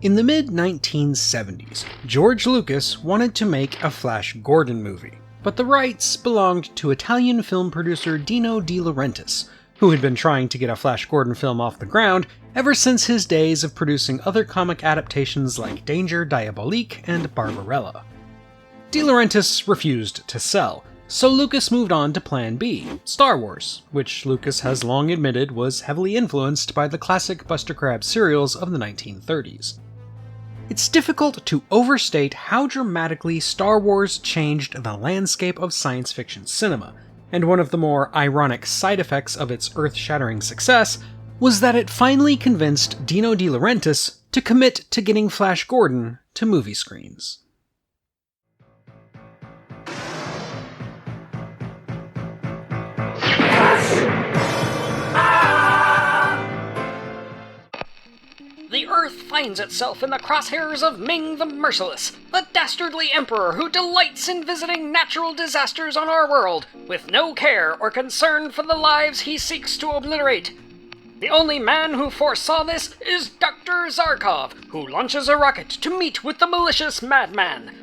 In the mid-1970s, George Lucas wanted to make a Flash Gordon movie, but the rights belonged to Italian film producer Dino De Laurentiis, who had been trying to get a Flash Gordon film off the ground ever since his days of producing other comic adaptations like Danger Diabolique and Barbarella. De Laurentiis refused to sell, so Lucas moved on to Plan B, Star Wars, which Lucas has long admitted was heavily influenced by the classic Buster Crabbe serials of the 1930s. It's difficult to overstate how dramatically Star Wars changed the landscape of science fiction cinema, and one of the more ironic side effects of its earth-shattering success was that it finally convinced Dino De Laurentiis to commit to getting Flash Gordon to movie screens. The Earth finds itself in the crosshairs of Ming the Merciless, the dastardly emperor who delights in visiting natural disasters on our world, with no care or concern for the lives he seeks to obliterate. The only man who foresaw this is Dr. Zarkov, who launches a rocket to meet with the malicious madman.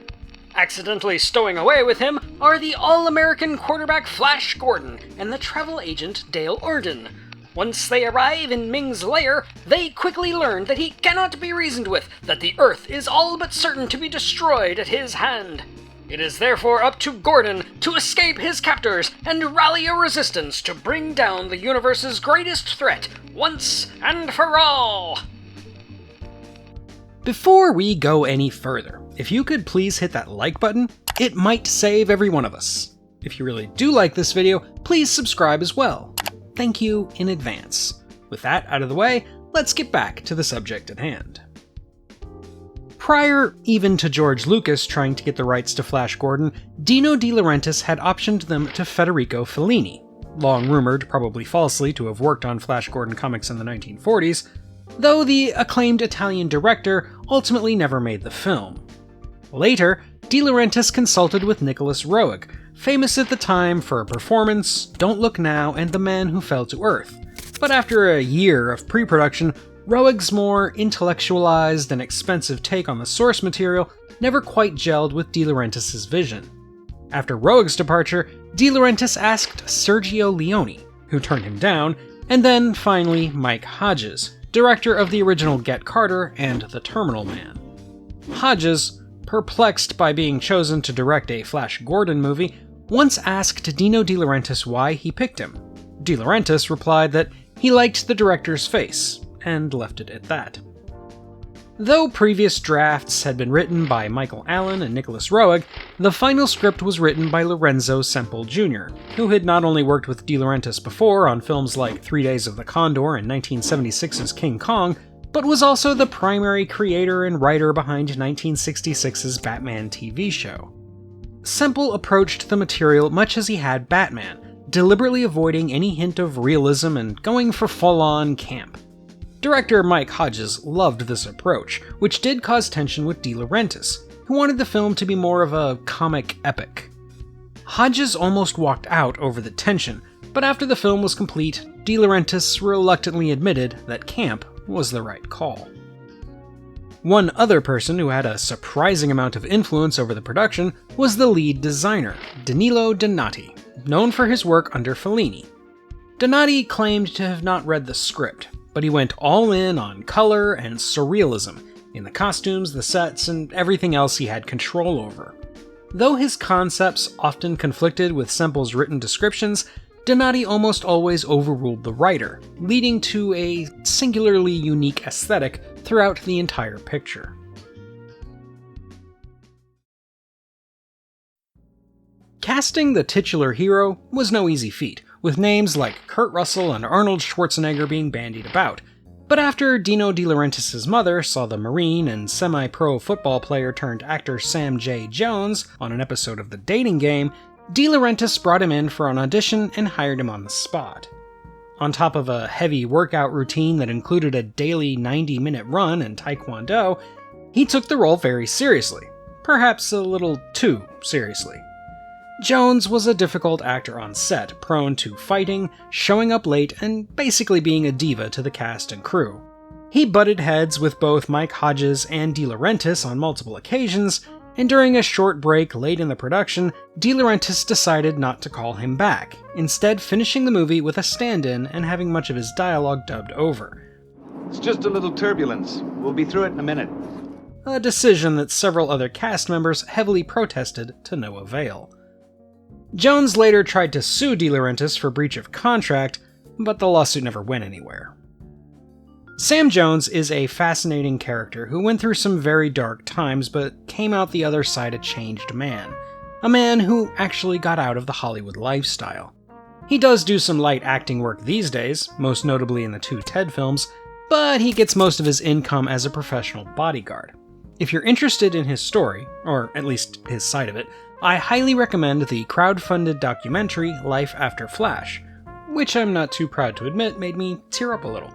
Accidentally stowing away with him are the all-American quarterback Flash Gordon and the travel agent Dale Arden. Once they arrive in Ming's lair, they quickly learn that he cannot be reasoned with, that the Earth is all but certain to be destroyed at his hand. It is therefore up to Gordon to escape his captors and rally a resistance to bring down the universe's greatest threat, once and for all! Before we go any further, if you could please hit that like button, it might save every one of us. If you really do like this video, please subscribe as well. Thank you in advance. With that out of the way, let's get back to the subject at hand. Prior even to George Lucas trying to get the rights to Flash Gordon, Dino De Laurentiis had optioned them to Federico Fellini, long rumored, probably falsely, to have worked on Flash Gordon comics in the 1940s, though the acclaimed Italian director ultimately never made the film. Later, De Laurentiis consulted with Nicholas Roeg, famous at the time for a performance, Don't Look Now, and The Man Who Fell to Earth. But after a year of pre-production, Roeg's more intellectualized and expensive take on the source material never quite gelled with De Laurentiis' vision. After Roeg's departure, De Laurentiis asked Sergio Leone, who turned him down, and then, finally, Mike Hodges, director of the original Get Carter and The Terminal Man. Hodges, perplexed by being chosen to direct a Flash Gordon movie, once asked Dino De Laurentiis why he picked him. De Laurentiis replied that he liked the director's face, and left it at that. Though previous drafts had been written by Michael Allen and Nicholas Roeg, the final script was written by Lorenzo Semple Jr., who had not only worked with De Laurentiis before on films like 3 Days of the Condor and 1976's King Kong, but was also the primary creator and writer behind 1966's Batman TV show. Semple approached the material much as he had Batman, deliberately avoiding any hint of realism and going for full-on camp. Director Mike Hodges loved this approach, which did cause tension with De Laurentiis, who wanted the film to be more of a comic epic. Hodges almost walked out over the tension, but after the film was complete, De Laurentiis reluctantly admitted that camp was the right call. One other person who had a surprising amount of influence over the production was the lead designer, Danilo Donati, known for his work under Fellini. Donati claimed to have not read the script, but he went all in on color and surrealism in the costumes, the sets, and everything else he had control over. Though his concepts often conflicted with Semple's written descriptions, Donati almost always overruled the writer, leading to a singularly unique aesthetic throughout the entire picture. Casting the titular hero was no easy feat, with names like Kurt Russell and Arnold Schwarzenegger being bandied about. But after Dino De Laurentiis' mother saw the Marine and semi-pro football player turned actor Sam J. Jones on an episode of The Dating Game, De Laurentiis brought him in for an audition and hired him on the spot. On top of a heavy workout routine that included a daily 90-minute run in Taekwondo, he took the role very seriously, perhaps a little too seriously. Jones was a difficult actor on set, prone to fighting, showing up late, and basically being a diva to the cast and crew. He butted heads with both Mike Hodges and De Laurentiis on multiple occasions, and during a short break late in the production, De Laurentiis decided not to call him back, instead finishing the movie with a stand-in and having much of his dialogue dubbed over. It's just a little turbulence. We'll be through it in a minute. A decision that several other cast members heavily protested to no avail. Jones later tried to sue De Laurentiis for breach of contract, but the lawsuit never went anywhere. Sam Jones is a fascinating character who went through some very dark times but came out the other side a changed man. A man who actually got out of the Hollywood lifestyle. He does do some light acting work these days, most notably in the 2 Ted films, but he gets most of his income as a professional bodyguard. If you're interested in his story, or at least his side of it, I highly recommend the crowd-funded documentary Life After Flash, which I'm not too proud to admit made me tear up a little.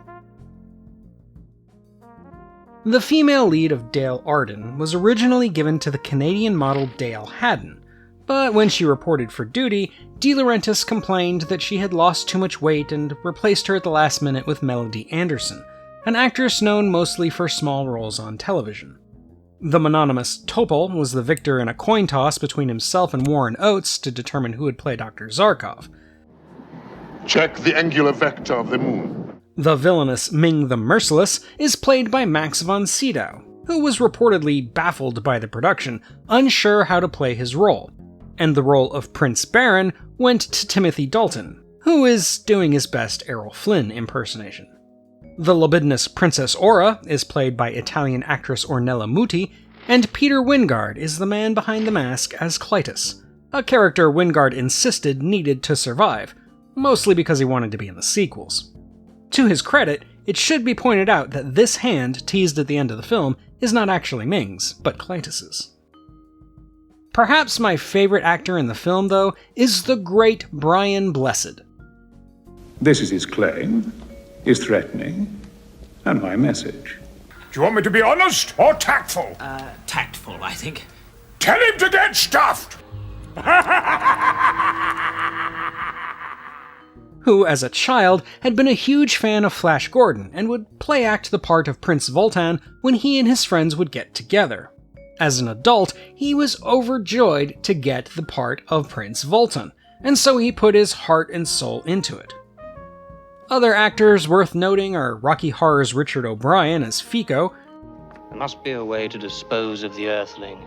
The female lead of Dale Arden was originally given to the Canadian model Dale Haddon, but when she reported for duty, De Laurentiis complained that she had lost too much weight and replaced her at the last minute with Melody Anderson, an actress known mostly for small roles on television. The mononymous Topol was the victor in a coin toss between himself and Warren Oates to determine who would play Dr. Zarkov. Check the angular vector of the moon. The villainous Ming the Merciless is played by Max von Sydow, who was reportedly baffled by the production, unsure how to play his role, and the role of Prince Baron went to Timothy Dalton, who is doing his best Errol Flynn impersonation. The libidinous Princess Aura is played by Italian actress Ornella Muti, and Peter Wyngarde is the man behind the mask as Clytus, a character Wyngarde insisted needed to survive, mostly because he wanted to be in the sequels. To his credit, it should be pointed out that this hand teased at the end of the film is not actually Ming's, but Clytus's. Perhaps my favorite actor in the film, though, is the great Brian Blessed. This is his claim, his threatening, and my message. Do you want me to be honest or tactful? Tactful, I think. Tell him to get stuffed! Who, as a child, had been a huge fan of Flash Gordon and would play-act the part of Prince Voltan when he and his friends would get together. As an adult, he was overjoyed to get the part of Prince Voltan, and so he put his heart and soul into it. Other actors worth noting are Rocky Horror's Richard O'Brien as Fico, There must be a way to dispose of the Earthling.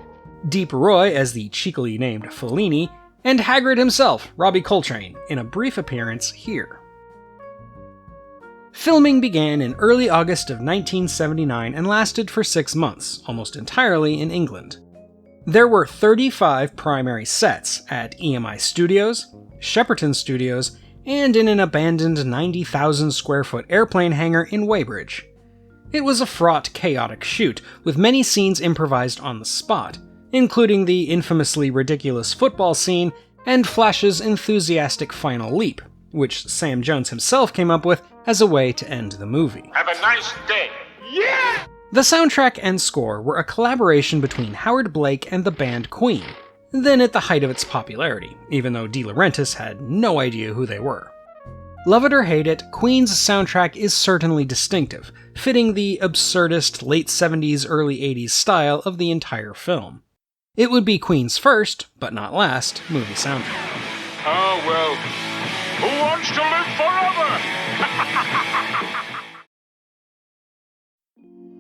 Deep Roy as the cheekily named Fellini, and Hagrid himself, Robbie Coltrane, in a brief appearance here. Filming began in early August of 1979 and lasted for 6 months, almost entirely in England. There were 35 primary sets at EMI Studios, Shepperton Studios, and in an abandoned 90,000 square foot airplane hangar in Weybridge. It was a fraught, chaotic shoot, with many scenes improvised on the spot, including the infamously ridiculous football scene and Flash's enthusiastic final leap, which Sam Jones himself came up with as a way to end the movie. Have a nice day. Yeah! The soundtrack and score were a collaboration between Howard Blake and the band Queen, then at the height of its popularity, even though De Laurentiis had no idea who they were. Love it or hate it, Queen's soundtrack is certainly distinctive, fitting the absurdist late 70s, early 80s style of the entire film. It would be Queen's first, but not last, movie soundtrack. Oh, well, who wants to live forever?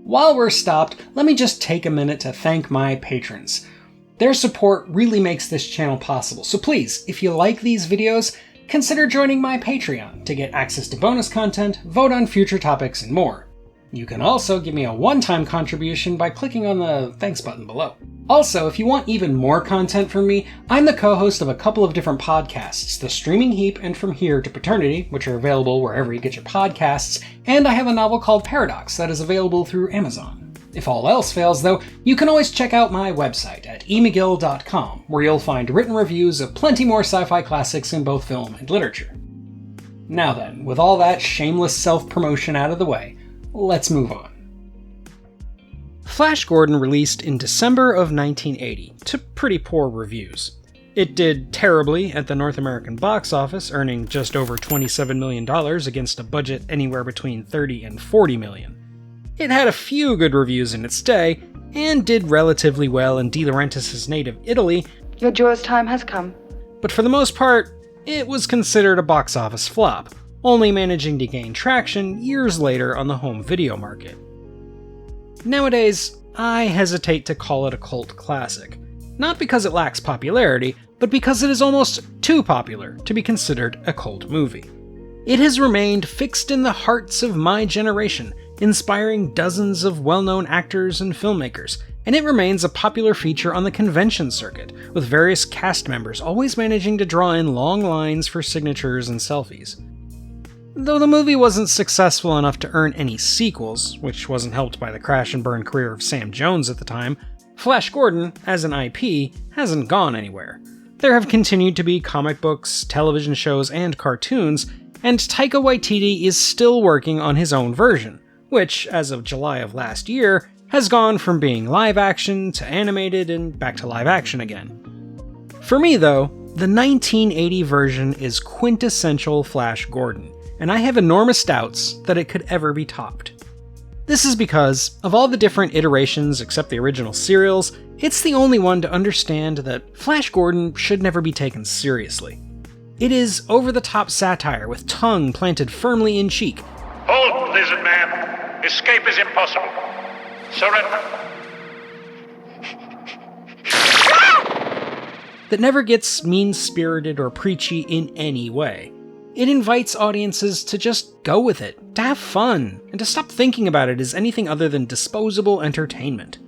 While we're stopped, let me just take a minute to thank my patrons. Their support really makes this channel possible, so please, if you like these videos, consider joining my Patreon to get access to bonus content, vote on future topics, and more. You can also give me a one-time contribution by clicking on the thanks button below. Also, if you want even more content from me, I'm the co-host of a couple of different podcasts, The Streaming Heap and From Here to Paternity, which are available wherever you get your podcasts, and I have a novel called Paradox that is available through Amazon. If all else fails, though, you can always check out my website at emcgill.com, where you'll find written reviews of plenty more sci-fi classics in both film and literature. Now then, with all that shameless self-promotion out of the way, let's move on. Flash Gordon released in December of 1980, to pretty poor reviews. It did terribly at the North American box office, earning just over $27 million against a budget anywhere between $30 and $40 million. It had a few good reviews in its day, and did relatively well in De Laurentiis' native Italy. Your joyous time has come. But for the most part, it was considered a box office flop, only managing to gain traction years later on the home video market. Nowadays, I hesitate to call it a cult classic, not because it lacks popularity, but because it is almost too popular to be considered a cult movie. It has remained fixed in the hearts of my generation, inspiring dozens of well-known actors and filmmakers, and it remains a popular feature on the convention circuit, with various cast members always managing to draw in long lines for signatures and selfies. Though the movie wasn't successful enough to earn any sequels, which wasn't helped by the crash and burn career of Sam Jones at the time, Flash Gordon, as an IP, hasn't gone anywhere. There have continued to be comic books, television shows, and cartoons, and Taika Waititi is still working on his own version, which, as of July of last year, has gone from being live action to animated and back to live action again. For me, though, the 1980 version is quintessential Flash Gordon, and I have enormous doubts that it could ever be topped. This is because, of all the different iterations except the original serials, it's the only one to understand that Flash Gordon should never be taken seriously. It is over-the-top satire with tongue planted firmly in cheek. Hold, lizard man. Escape is impossible. Surrender. That never gets mean-spirited or preachy in any way. It invites audiences to just go with it, to have fun, and to stop thinking about it as anything other than disposable entertainment.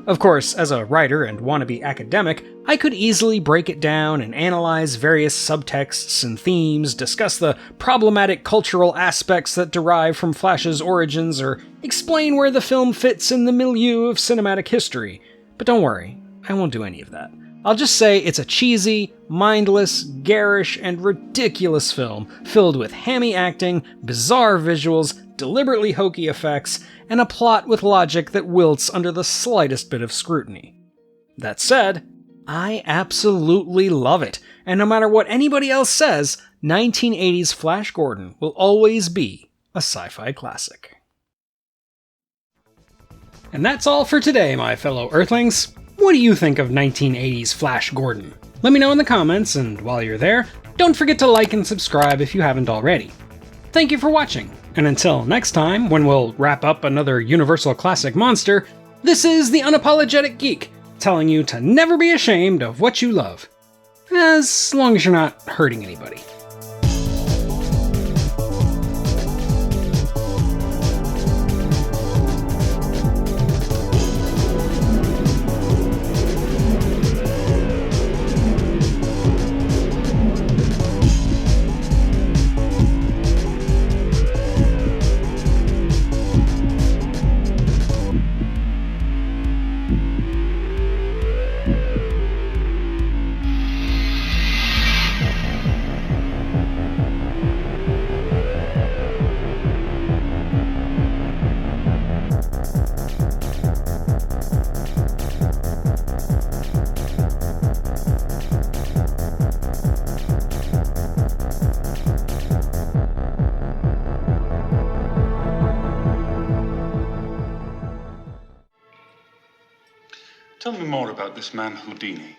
Of course, as a writer and wannabe academic, I could easily break it down and analyze various subtexts and themes, discuss the problematic cultural aspects that derive from Flash's origins, or explain where the film fits in the milieu of cinematic history. But don't worry, I won't do any of that. I'll just say it's a cheesy, mindless, garish, and ridiculous film filled with hammy acting, bizarre visuals, deliberately hokey effects, and a plot with logic that wilts under the slightest bit of scrutiny. That said, I absolutely love it, and no matter what anybody else says, 1980's Flash Gordon will always be a sci-fi classic. And that's all for today, my fellow Earthlings. What do you think of 1980's Flash Gordon? Let me know in the comments, and while you're there, don't forget to like and subscribe if you haven't already. Thank you for watching, and until next time, when we'll wrap up another Universal Classic monster, this is the Unapologetic Geek, telling you to never be ashamed of what you love. As long as you're not hurting anybody. Tell me more about this man, Houdini.